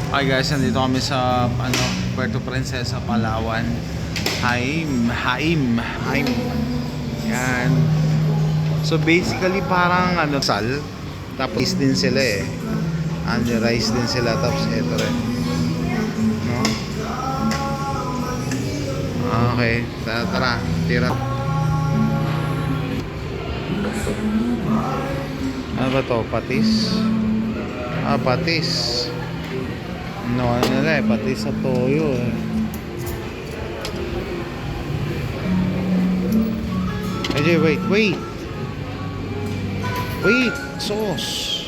Okay guys, nandito kami sa Puerto Princesa, Palawan. Haim. Yan. So basically parang sal. Tapos din sila eh. Rice din sila, tapos ito rin. No? Okay, tara, tira. Ano ba to? Patis? Patis. No, ano nila eh, patis sa toyo eh. AJ, wait, sauce.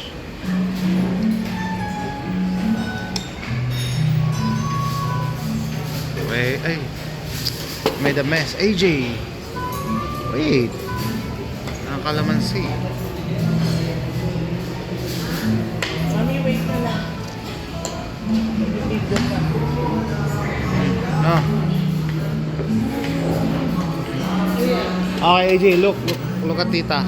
Wait, ay, made a mess. AJ, wait, ang kalamansi. Mami, wait na lang. No. Okay, AJ, look at tita.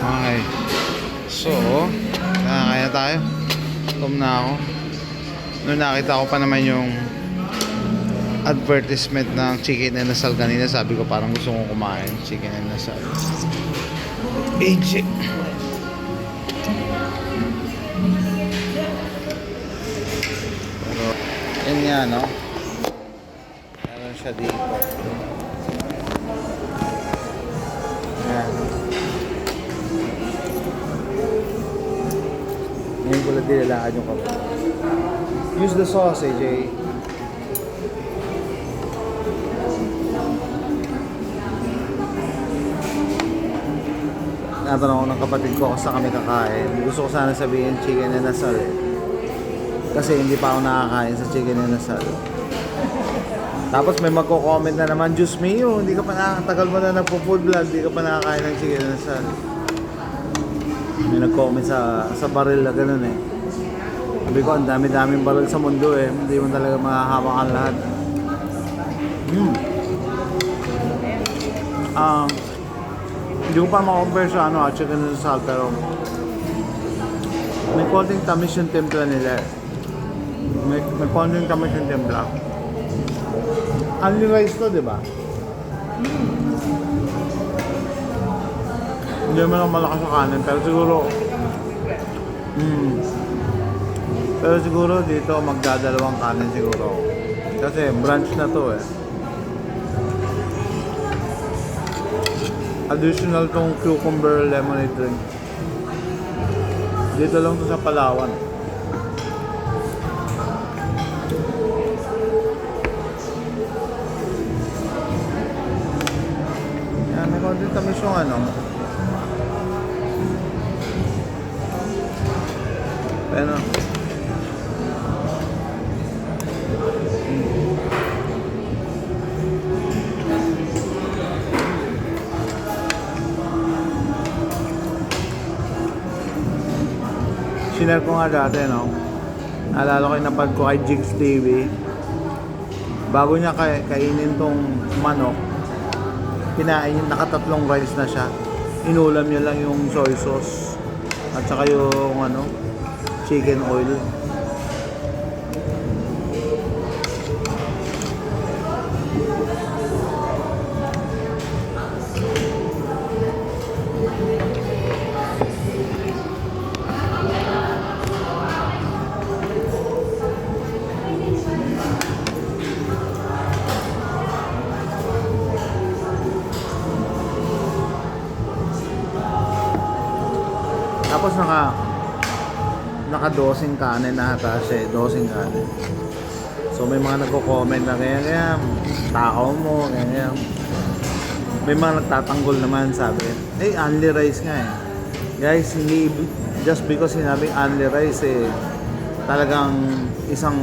Okay. So, kaya tayo. Tom na ako. Noon nakita ko pa naman yung advertisement ng chicken and nasal kanina. Sabi ko parang gusto kong kumain chicken and nasal. AJ. Pero, yun nga no. Meron siya dito. Yan. Ngayon ko lang dilalaan yung kape. Use the sauce, AJ. Natanong ako ng kapatid ko kung saan kami kakain. Gusto ko sana sabihin chicken and nasal eh. Kasi hindi pa ako nakakain sa chicken and nasal. Tapos may magko-comment na naman, Diyos mio, hindi ka pa nakatagal mo na nagpo-food vlog, hindi ka pa nakakain ng chicken and nasal. May nag-comment sa baril na ganun eh. Sabi ko, ang dami-daming baril sa mundo eh. Hindi mo talaga mahahawakan lahat. Hindi ko pa ma-compare sa chicken and salt, pero may konting tamis yung timpla nila. May konting tamis yung timpla. Only rice to, di ba? Hindi naman ako malakas sa kanin, pero siguro dito magdadalawang kanin siguro. Kasi brunch na to eh. Additional tong cucumber lemonade drink. Dito lang to sa Palawan. Yan, may konting tamis yung pero sinare ko nga dati, no? Naalala ko yung napad ko kay Jigs TV. Bago niya kainin tong manok, kinain yung nakatatlong rice na siya. Inulam niya lang yung soy sauce at saka yung chicken oil. Tapos naka-dosing kanin na ata siya, dosing kanin. So may mga nagko-comment na ganyan, takaw mo, ganyan. May mga nagtatanggol naman, sabi. Only rice nga eh. Guys, hindi just because sinabing only rice eh, talagang isang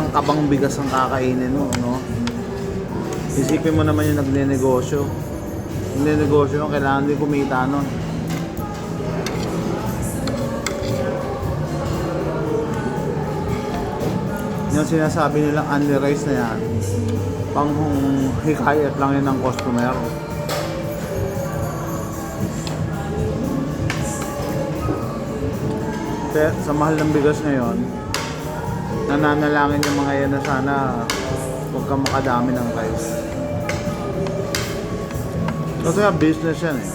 kabang bigas ang kakainin mo, no? Isipin mo naman yung nagne-negosyo. Yung negosyo, kailangan din kumita nun. Yung sinasabi nilang only rice na yan, pang hikayat lang yun ng customer. Kaya sa mahal ng bigas ngayon, nananalangin yung mga yan na sana huwag kang makadami ng rice. Kasi business yan eh.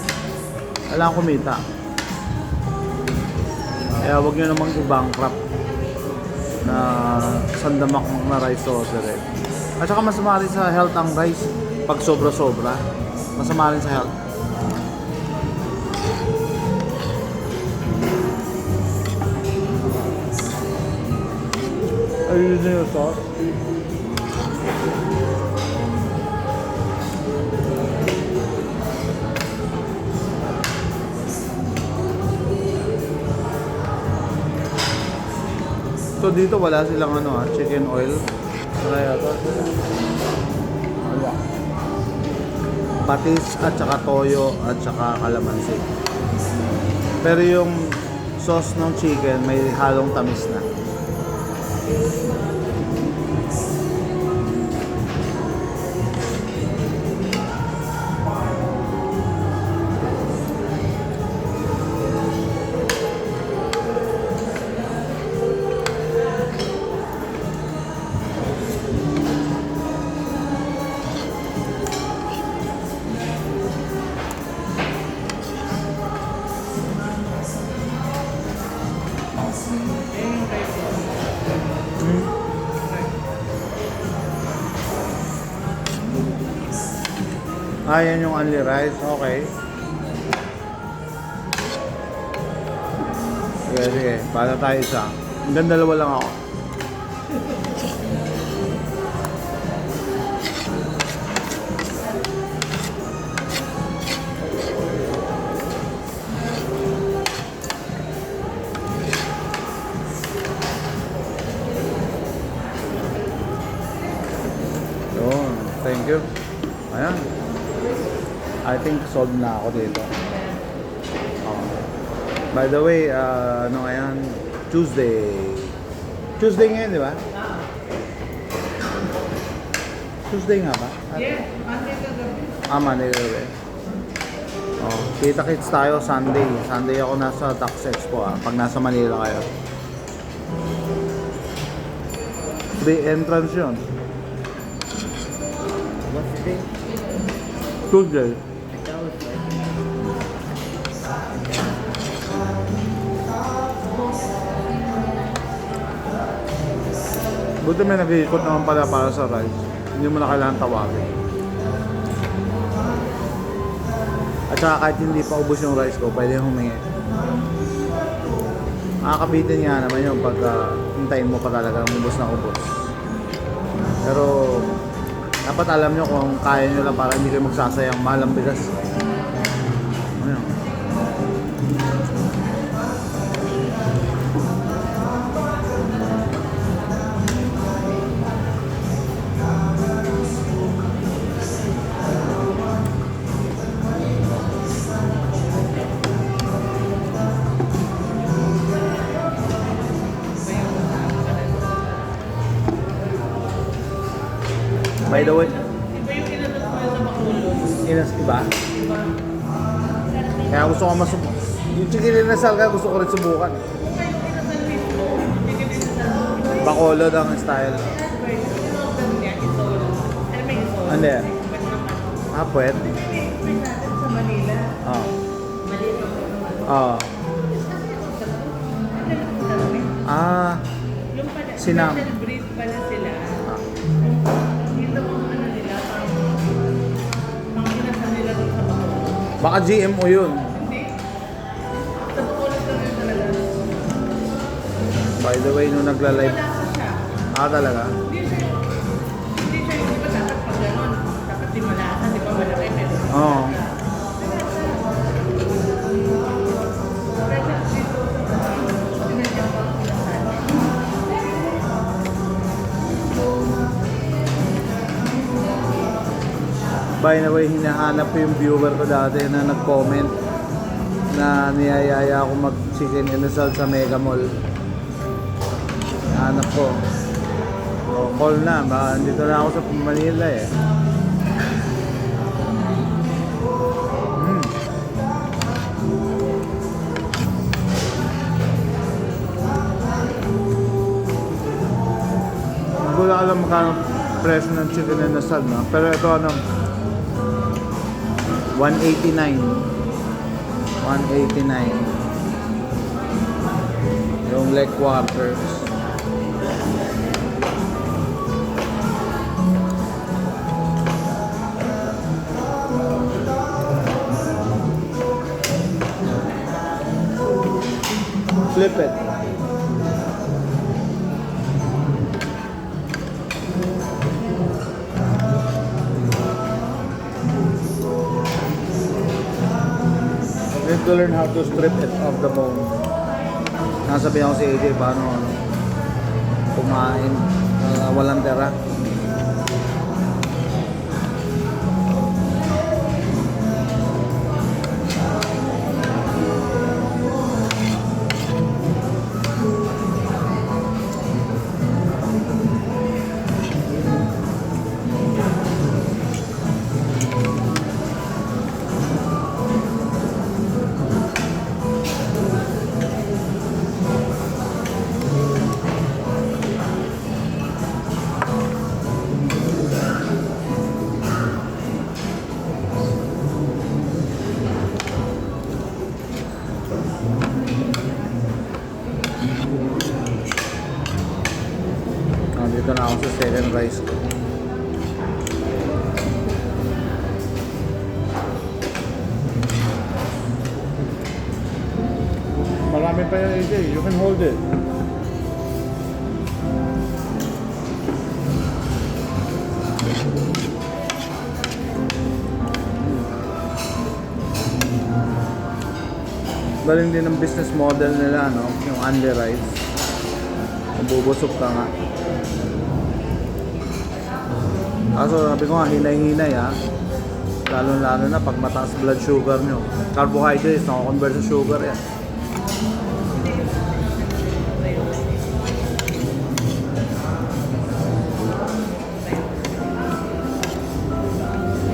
Kailangan kumita. Kaya huwag nyo namang i-bankrupt na sandamak na rice sorcery. At saka masama rin sa health ang rice pag sobra-sobra. Masama rin sa health. Are you using your sauce? So dito wala silang chicken oil. Kaya to. Wala. Patis at saka toyo at saka kalamansi. Pero yung sauce ng chicken may halong tamis na. Yan yung only rice. Okay. Sige. Para tayo isa. Hanggang dalawa lang ako. Yun. Thank you. Ayan. I think solved na ako dito. By the way, ayan? Tuesday. Tuesday ngayon, di ba? Tuesday nga ba? Yes, Monday to gabi. Monday to gabi. Kita-kits tayo Sunday. Sunday ako nasa Tax Expo pag nasa Manila kayo. Free entrance yun. What's the day? Tuesday. That was right. Buti may nag-iikot naman pala para sa rice. Hindi mo na kailangan tawagin. At saka kahit hindi pa ubos yung rice ko, pwede humingi. Makakabitin nga naman yung pag hintayin mo pa talaga ubos na ubos. Pero dapat alam nyo kung kaya nyo lang para hindi kayo magsasayang mahal ang bigas. Ano yun? By the way, Iba yung inatot ko sa Bacolod. inas iba? Diba? Kaya gusto ko masubukan. Yung chicken inasal ka, gusto ko rin subukan. Kung kayo kinasal mismo, hindi ka din sa Bacolod ang style. niya, isol. Ano may isol? Ano yan? Ba't naman? Pwede. May natin sa Manila. Oo. Maliit ako naman. Oo. Yung pala, Sinam. special breed pala sila. Ah. Dito ang ano nila, pang kinasal nila doon sa Bacolod. Baka GMO yun. Hindi. Sa Bacolod lang yun talaga. By the way, nung nagla-live. Wala pa siya. Talaga? Hindi siya, hindi ba dapat pag gano'n? Dapat di malasa, di ba malaki, pero Oo. By the way, hinahanap ko yung viewer ko dati na nag-comment na niyayaya ako mag-chicken inasal sa Mega Mall. Hanap ko. So, call na. Baka dito na ako sa Manila eh. Mm. Hindi ko lang alam magkano presyo ng chicken and asal, no? Pero ito ano, 189. 189. Yung leg quarters. Flip it. Need to learn how to strip it off the bone. Nasabihan ko si AJ paano ano, kumain walang tira. Dito na ako sa second rice ko. Marami pa yan, AJ. You can hold it. Galing din ang business model nila, no? Yung only rice. Mabubusog ka nga. Kaso sabi ko nga, hinay-hinay ha. Lalo-lalo na pag mataas blood sugar nyo. Carbohydrates, nakakonvert sa sugar yan.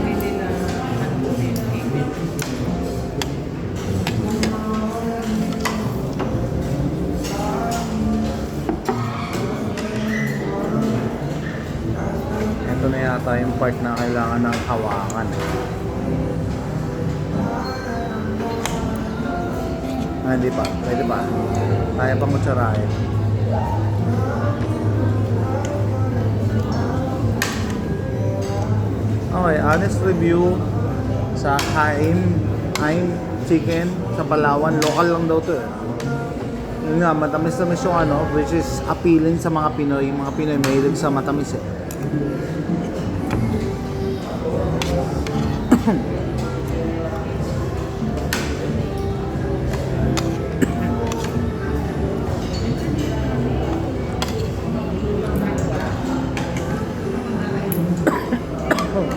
Hindi nila ano din, ibig. Ito na yata yung part na kailangan ng hawakan. Ah, hindi pa. Pwede pa. Kaya pang kutsarahin. Okay, honest review sa Haim Chicken sa Palawan. Local lang daw to eh. Yun nga, matamis-tamis yung ano, which is appealing sa mga Pinoy. Yung mga Pinoy mahilig sa matamis eh.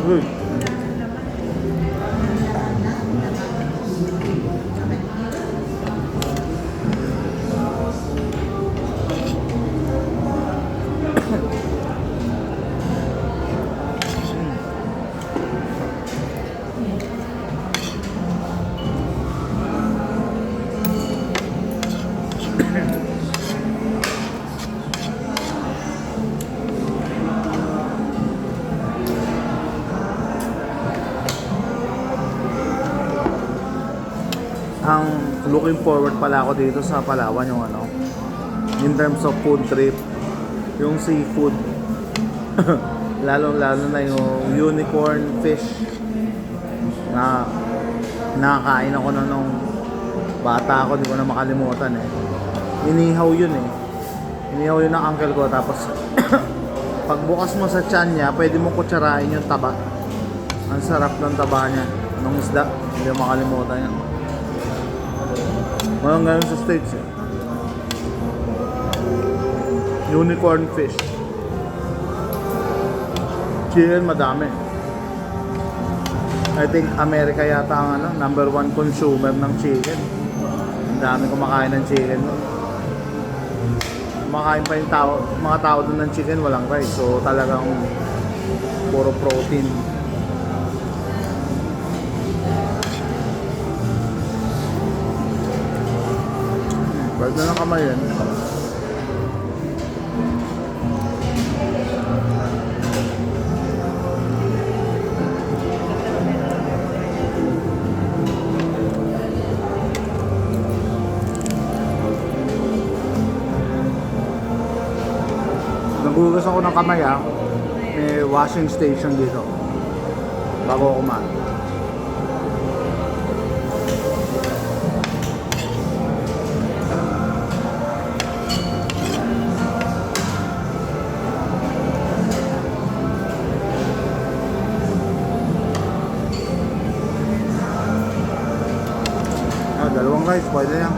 Good. Ang looking forward pala ako dito sa Palawan yung ano, in terms of food trip, yung seafood. Lalo na yung unicorn fish na nakakain ako na nung bata ako, di ko na makalimutan eh. Inihaw yun eh. Inihaw yun ng uncle ko, tapos pagbukas mo sa tiyan niya, pwede mo kutsarain yung taba. Ang sarap ng taba niya, ng isda, hindi ko makalimutan yan. Walang ganun sa States eh. Unicorn fish. Chicken madami. I think America yata ang ano, number 1 consumer ng chicken. Ang dami kumakain ng chicken. kumakain pa yung mga tao doon ng chicken, walang rice. So talagang puro protein. Balik na lang kamay yan. Nagugas ako ng kamay ah. May washing station dito. Bago ako kumain. Dalawang rice, pwede yan.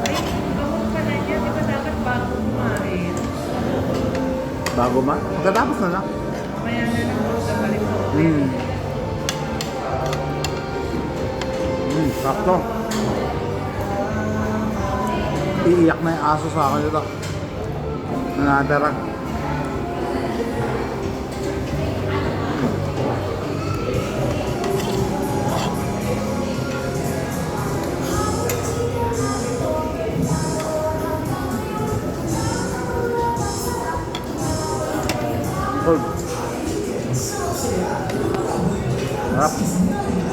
Ay, gamot ka na niya. Di ba dapat bago kumain? Bago ma? Pagkatapos na lang. Maya na lang ako sa balik sa hotel. Sakto. Iiyak na yung aso sa akin ito. Nanatira. Sarap.